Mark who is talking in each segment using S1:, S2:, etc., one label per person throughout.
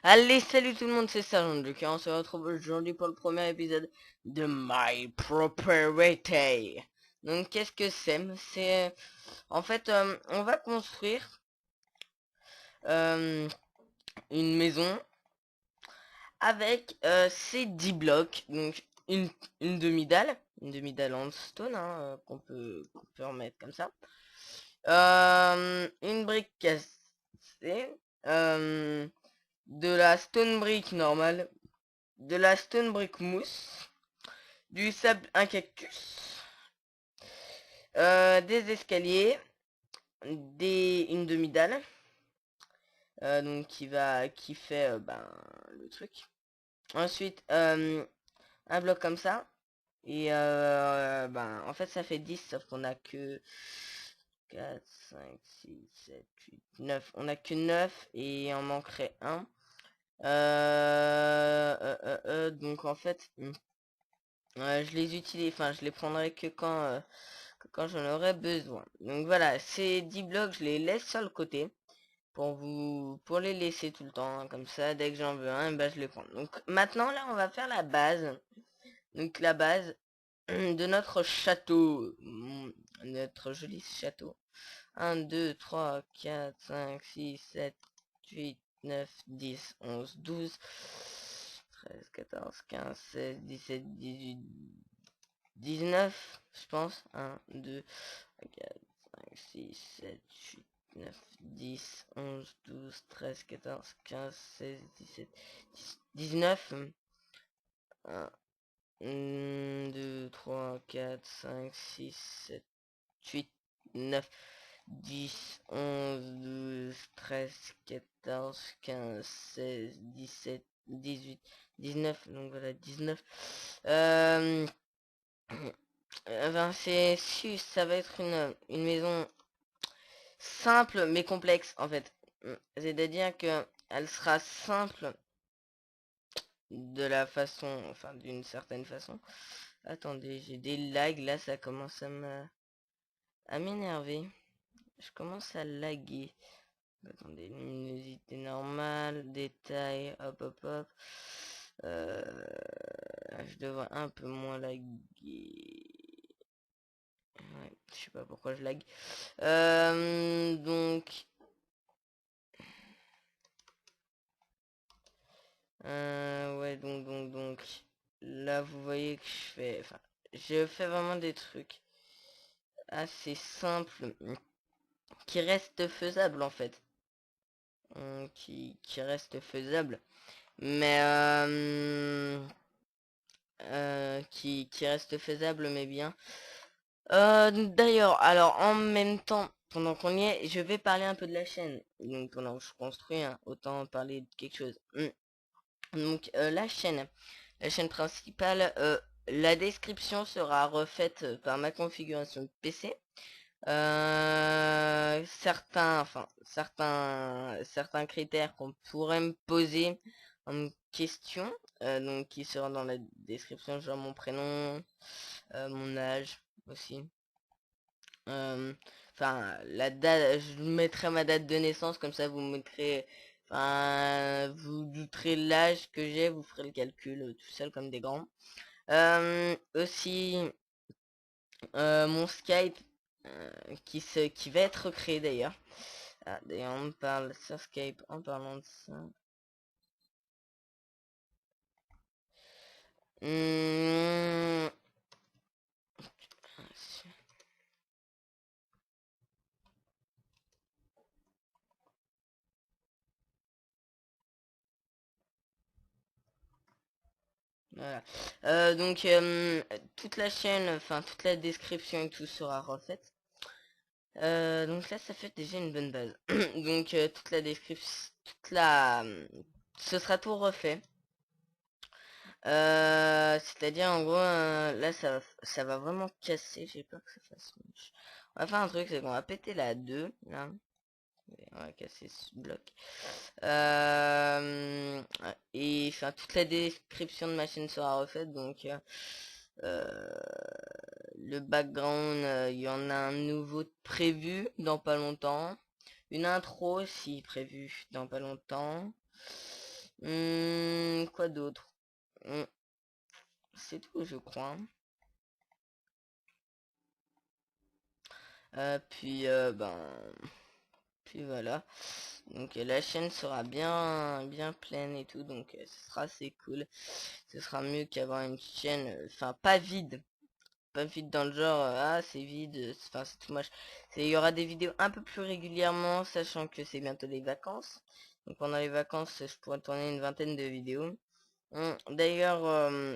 S1: Allez, salut tout le monde, c'est Sergent Duc et on se retrouve aujourd'hui pour le premier épisode de My Property. Donc, qu'est-ce que c'est? C'est... En fait, on va construire euh, une maison avec ces 10 blocs. Donc, une demi-dalle. Une demi-dalle en stone, hein, qu'on peut remettre comme ça. Une brique cassée. euh, de la stone brick normale. De la stone brick mousse, du sable, un cactus, des escaliers, une demi-dalle, donc qui fait le truc. Ensuite, un bloc comme ça. Et en fait ça fait 10 sauf qu'on a que 4, 5, 6, 7, 8, 9. On a que 9 et il en manquerait un. Donc en fait, je les utilise, enfin je les prendrai que quand j'en aurai besoin. Donc voilà, ces 10 blocs, je les laisse sur le côté pour les laisser tout le temps, hein, comme ça, dès que j'en veux un, bah, je les prends. Donc maintenant, là, on va faire la base. Donc la base de notre château, notre joli château. 1, 2, 3, 4, 5, 6, 7, 8, 9, 10, 11, 12, 13, 14, 15, 16, 17, 18, 19, je pense. 1, 2, 4, 5, 6, 7, 8, 9, 10, 11, 12, 13, 14, 15, 16, 17, 19. 1, 2, 3, 4, 5, 6, 7, 8, 9, 10, 11, 12, 13, 14, 15, 16, 17, 18, 19. Donc voilà, 19. Ça va être une maison simple mais complexe en fait. C'est-à-dire que elle sera simple de la façon, enfin d'une certaine façon. Attendez, j'ai des lags là, ça commence à m'énerver. Je commence à laguer. Attendez, luminosité normale, détail, hop hop hop. Euh, je devrais un peu moins laguer. Ouais, je sais pas pourquoi je lag. Donc, ouais, donc, là, vous voyez que je fais vraiment des trucs assez simples, qui restent faisables en fait. Qui restent faisables, mais qui restent faisables, mais bien. D'ailleurs, alors en même temps, pendant qu'on y est, je vais parler un peu de la chaîne. Donc pendant que je construis, hein, autant parler de quelque chose. Donc la chaîne principale, la description sera refaite par ma configuration de PC. Certains critères qu'on pourrait me poser en question, donc qui seront dans la description, genre mon prénom, mon âge aussi. Euh, Enfin, la date, je mettrai ma date de naissance, comme ça vous mettrez, enfin, vous douterez l'âge que j'ai, vous ferez le calcul tout seul comme des grands. Aussi, mon Skype, qui va être créé d'ailleurs. Ah, d'ailleurs, on parle sur Skype en parlant de ça. Hmm, Voilà. Donc, toute la chaîne, enfin, toute la description et tout sera refaite. Donc là, ça fait déjà une bonne base. Donc, toute la description, ce sera tout refait. C'est-à-dire, en gros, là, ça va vraiment casser. J'ai peur que ça fasse moche. On va faire un truc, c'est qu'on va péter la 2 là. On va casser ce bloc. Et enfin, toute la description de ma chaîne sera refaite. Donc, euh, le background, il y en a un nouveau prévu dans pas longtemps. Une intro aussi prévue dans pas longtemps. Quoi d'autre? C'est tout, je crois. Puis voilà. Donc la chaîne sera bien pleine et tout, donc ce sera assez cool. Ce sera mieux qu'avoir une chaîne, enfin pas vide. Pas vide dans le genre, ah c'est vide, enfin c'est tout moche. Il y aura des vidéos un peu plus régulièrement, sachant que c'est bientôt les vacances. Donc pendant les vacances, je pourrais tourner une vingtaine de vidéos. D'ailleurs,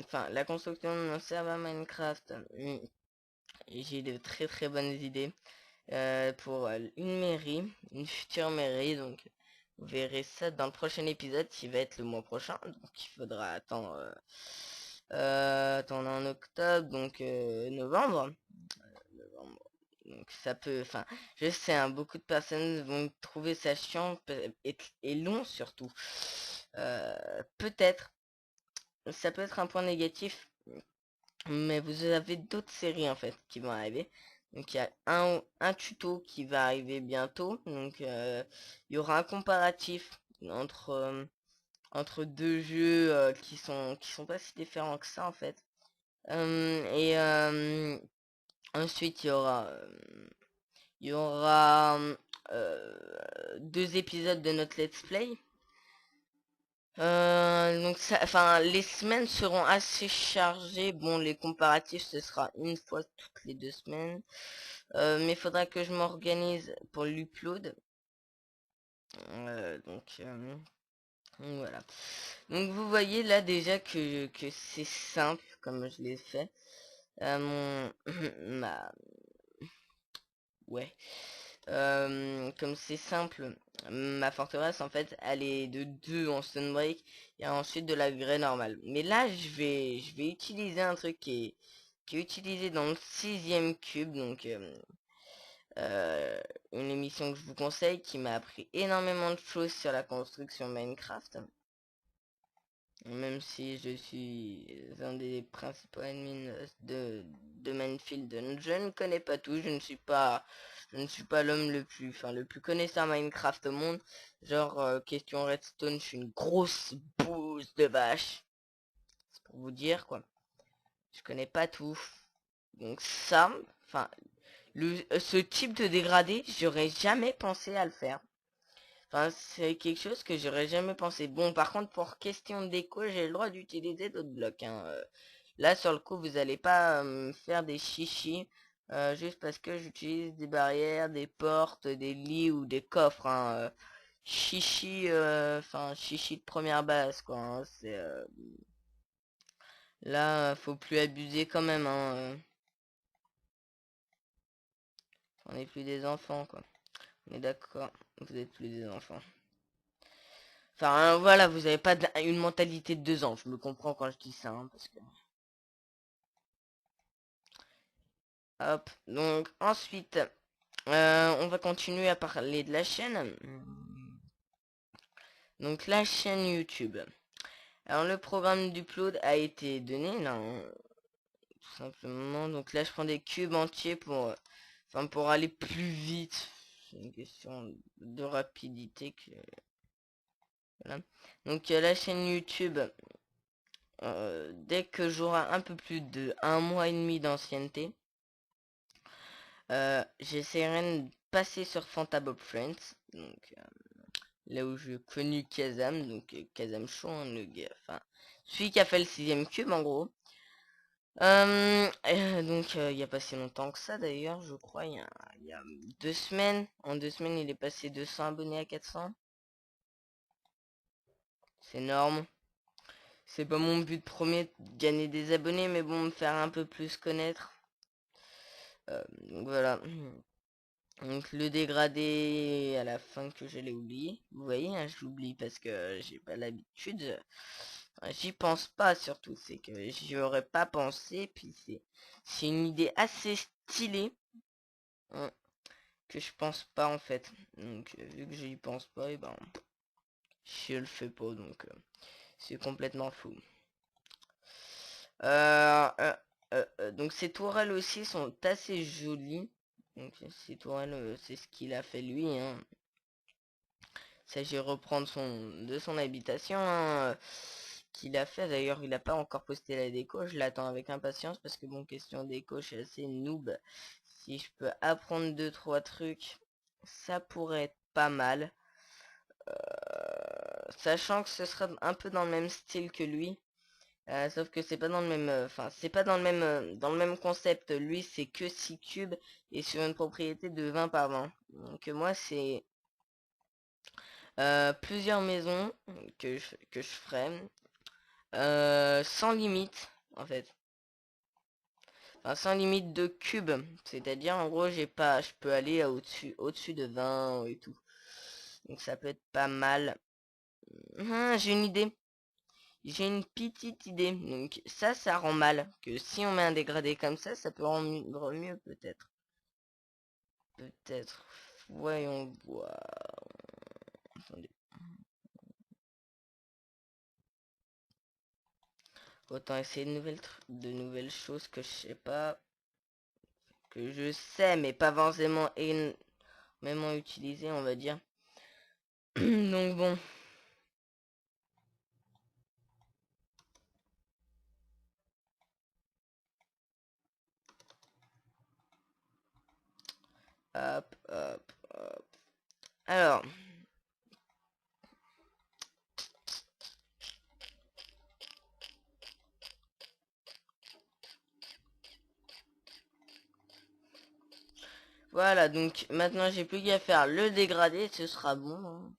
S1: enfin la construction de mon serveur Minecraft, j'ai de très bonnes idées pour une mairie, une future mairie. Donc vous verrez ça dans le prochain épisode qui va être le mois prochain. Donc il faudra attendre, attendre en octobre, donc novembre. Donc ça peut, enfin, je sais, hein, beaucoup de personnes vont trouver ça chiant et long surtout. Peut-être, ça peut être un point négatif, mais vous avez d'autres séries en fait qui vont arriver. Donc il y a un tuto qui va arriver bientôt. Donc il y aura un comparatif entre entre deux jeux qui sont pas si différents que ça en fait. Et ensuite il y aura 2 épisodes de notre let's play. Donc ça, enfin les semaines seront assez chargées. Bon, les comparatifs ce sera une fois toutes les 2 semaines. Mais il faudra que je m'organise pour l'upload. Donc voilà. Donc vous voyez là déjà que c'est simple comme je l'ai fait. Mon ma ouais. Comme c'est simple, ma forteresse en fait elle est de 2 en stone break et ensuite de la grès normale. Mais là je vais utiliser un truc qui est utilisé dans le 6ème cube, donc euh, une émission que je vous conseille qui m'a appris énormément de choses sur la construction Minecraft. Même si je suis un des principaux admins de Minefield, je ne connais pas tout, je ne suis pas l'homme le plus connaisseur Minecraft au monde. Genre, question Redstone, je suis une grosse bouse de vache. C'est pour vous dire, quoi. Je connais pas tout. Donc ça, enfin, ce type de dégradé, j'aurais jamais pensé à le faire. Enfin, c'est quelque chose que j'aurais jamais pensé. Bon, par contre, pour question de déco, j'ai le droit d'utiliser d'autres blocs, hein. Là, sur le coup, vous allez pas me faire des chichis juste parce que j'utilise des barrières, des portes, des lits ou des coffres, hein. Chichi, enfin, chichi de première base, quoi, hein. Là, faut plus abuser quand même, hein. On n'est plus des enfants, quoi. On est d'accord, vous êtes plus des enfants. Enfin, voilà, vous avez pas une mentalité de 2 ans. Je me comprends quand je dis ça, hein, parce que... Hop. Donc, ensuite, on va continuer à parler de la chaîne. Donc, la chaîne YouTube. Alors, le programme d'upload a été donné, là, hein, tout simplement. Donc là, je prends des cubes entiers enfin, pour aller plus vite. C'est une question de rapidité que... Voilà. Donc, la chaîne YouTube... dès que j'aurai un peu plus de 1 mois et demi d'ancienneté, j'essaierai de passer sur Fantabob Friends, donc là où j'ai connu Kazam, donc Kazam Show, hein, le gars, enfin celui qui a fait le 6ème cube en gros. Donc il n'y a pas si longtemps que ça d'ailleurs, je crois, il y a 2 semaines. En 2 semaines, il est passé de 100 abonnés à 400. C'est énorme. C'est pas mon but premier de gagner des abonnés, mais bon, me faire un peu plus connaître. Donc voilà. Donc le dégradé à la fin que je l'ai oublié. Vous voyez, hein, je l'oublie parce que j'ai pas l'habitude. Enfin, j'y pense pas surtout, c'est que j'y aurais pas pensé. Puis c'est une idée assez stylée, hein, que je pense pas en fait. Donc vu que j'y pense pas, et ben je le fais pas, donc c'est complètement fou. Euh, euh, donc ces tourelles aussi sont assez jolies. Donc ces tourelles, c'est ce qu'il a fait lui, hein. s'agit de reprendre de son habitation, hein, qu'il a fait. D'ailleurs, il n'a pas encore posté la déco. Je l'attends avec impatience parce que bon, question déco, je suis assez noob. Si je peux apprendre 2-3 trucs, ça pourrait être pas mal. Sachant que ce sera un peu dans le même style que lui. Sauf que c'est pas dans le même, enfin c'est pas dans le même concept. Lui c'est que 6 cubes et sur une propriété de 20 par 20. Donc moi c'est plusieurs maisons que je ferai sans limite en fait. Enfin, sans limite de cubes. C'est-à-dire en gros j'ai pas, je peux aller à au-dessus de 20 et tout. Donc ça peut être pas mal. J'ai une idée. J'ai une petite idée. Donc ça rend mal. Que si on met un dégradé comme ça peut rendre mieux peut-être. Peut-être. Voyons voir. Attendez. Autant essayer de nouvelles choses que je sais pas. Que je sais mais pas forcément énormément utilisé on va dire. Donc bon. Hop, hop, hop. Alors. Voilà, donc maintenant j'ai plus qu'à faire le dégradé, ce sera bon, hein.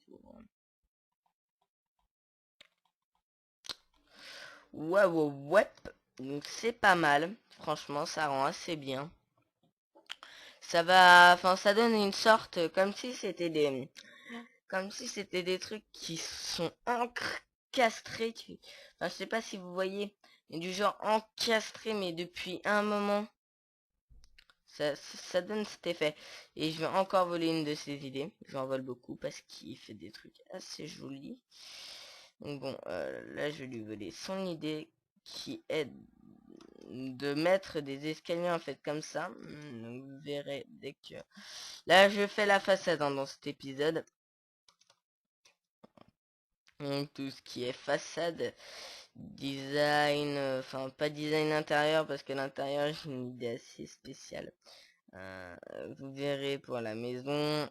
S1: Ouais, ouais, ouais. Donc c'est pas mal. Franchement, ça rend assez bien. Ça va, enfin, ça donne une sorte, comme si c'était des trucs qui sont encastrés. Enfin, je sais pas si vous voyez, mais du genre encastré, mais depuis un moment. Ça donne cet effet. Et je vais encore voler une de ces idées. J'en vole beaucoup parce qu'il fait des trucs assez jolis. Donc bon, là je vais lui voler son idée qui est de mettre des escaliers en fait comme ça. Donc vous verrez dès que... Là je fais la façade hein, dans cet épisode. Donc tout ce qui est façade, design, enfin pas design intérieur parce que l'intérieur j'ai une idée assez spéciale. Euh, Vous verrez pour la maison,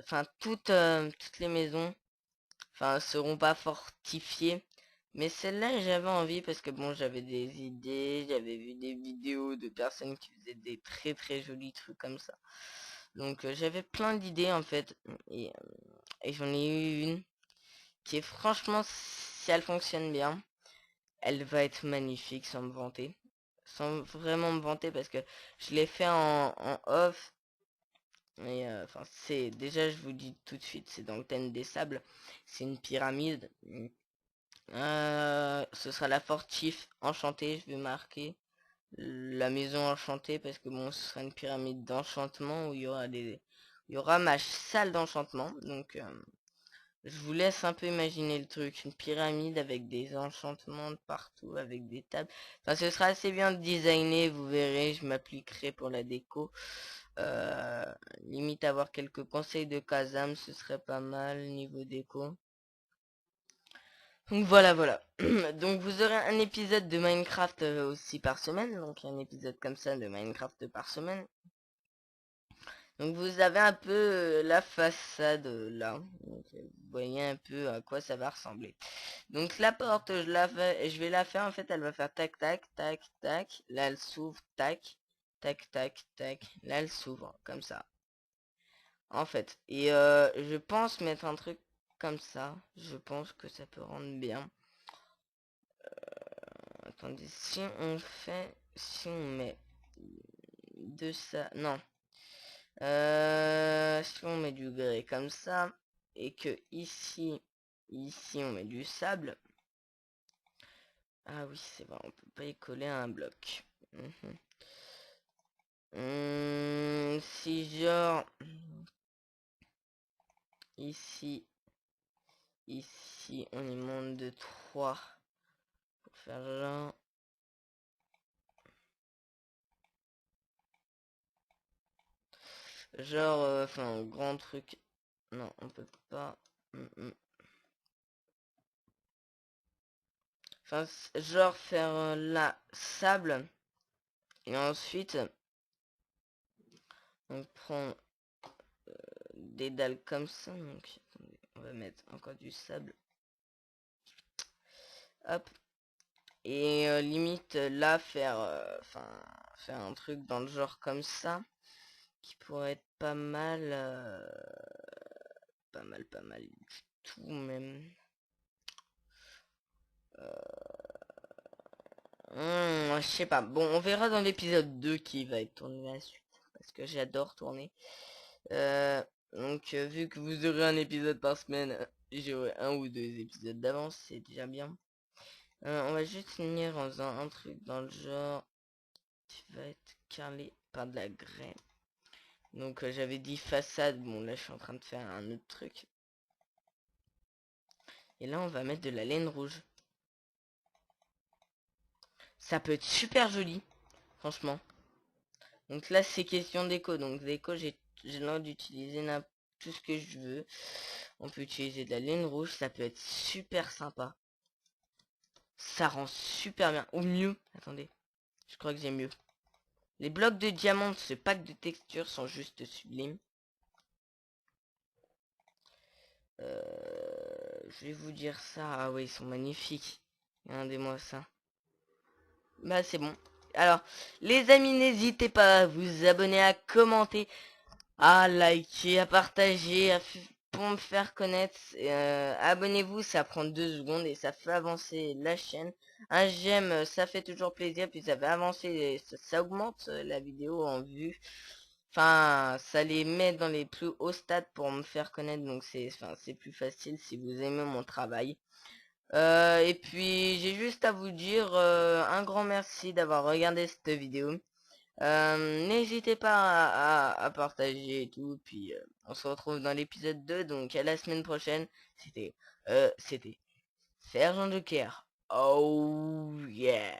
S1: enfin toutes les maisons, enfin seront pas fortifiées. Mais celle-là j'avais envie parce que bon j'avais des idées, j'avais vu des vidéos de personnes qui faisaient des très jolis trucs comme ça. Donc j'avais plein d'idées en fait et j'en ai eu une qui est franchement si elle fonctionne bien, elle va être magnifique sans me vanter. Sans vraiment me vanter parce que je l'ai fait en off. Et enfin c'est déjà je vous dis tout de suite c'est dans le thème des sables. C'est une pyramide. Ce sera la fortif enchantée. Je vais marquer la maison enchantée parce que bon ce sera une pyramide d'enchantement où il y aura ma salle d'enchantement. Donc je vous laisse un peu imaginer le truc, une pyramide avec des enchantements de partout, avec des tables. Enfin, ce sera assez bien designé, vous verrez, je m'appliquerai pour la déco. Euh, Limite avoir quelques conseils de Kazam, ce serait pas mal niveau déco. Donc voilà. Donc vous aurez un épisode de Minecraft aussi par semaine, donc un épisode comme ça de Minecraft par semaine. Donc vous avez un peu la façade là. Donc, vous voyez un peu à quoi ça va ressembler. Donc la porte, je vais la faire en fait, elle va faire tac tac tac tac. Là elle s'ouvre tac tac tac tac. Là elle s'ouvre comme ça. En fait, et je pense mettre un truc comme ça. Je pense que ça peut rendre bien. Attendez, si on met de ça, non. Si on met du grès comme ça et que ici on met du sable. Ah oui, c'est vrai, on peut pas y coller un bloc. Mhm. Si genre ici, on y monte de 3 pour faire genre, enfin, grand truc Non, on peut pas. Enfin, genre faire la sable. Et ensuite, on prend des dalles comme ça. Donc, attendez, on va mettre encore du sable. Hop. Et limite, là, faire, faire un truc dans le genre comme ça. Qui pourrait être pas mal. Pas mal du tout, même. Je sais pas. Bon, on verra dans l'épisode 2 qui va être tourné la suite. Parce que j'adore tourner. Euh, vu que vous aurez un épisode par semaine, j'aurai un ou deux épisodes d'avance, c'est déjà bien. On va juste finir en faisant un truc dans le genre qui va être carrelé par de la grès. Donc j'avais dit façade, bon là je suis en train de faire un autre truc. Et là on va mettre de la laine rouge. Ça peut être super joli, franchement. Donc là c'est question d'écho, donc d'écho j'ai le droit d'utiliser tout ce que je veux. On peut utiliser de la laine rouge, ça peut être super sympa. Ça rend super bien. Ou mieux, attendez, je crois que j'ai mieux. Les blocs de diamant de ce pack de textures sont juste sublimes. Je vais vous dire ça. Ah oui, ils sont magnifiques. Regardez-moi ça. Bah c'est bon. Alors, les amis, n'hésitez pas à vous abonner, à commenter, à liker, à partager, pour me faire connaître. Abonnez-vous, ça prend 2 secondes et ça fait avancer la chaîne. Un j'aime, ça fait toujours plaisir, puis ça fait avancer, ça augmente la vidéo en vue. Enfin, ça les met dans les plus hauts stades pour me faire connaître, donc c'est plus facile si vous aimez mon travail. Et puis j'ai juste à vous dire un grand merci d'avoir regardé cette vidéo. N'hésitez pas à partager et tout. Puis on se retrouve dans l'épisode 2. Donc à la semaine prochaine. C'était Sergent Joker. Oh yeah.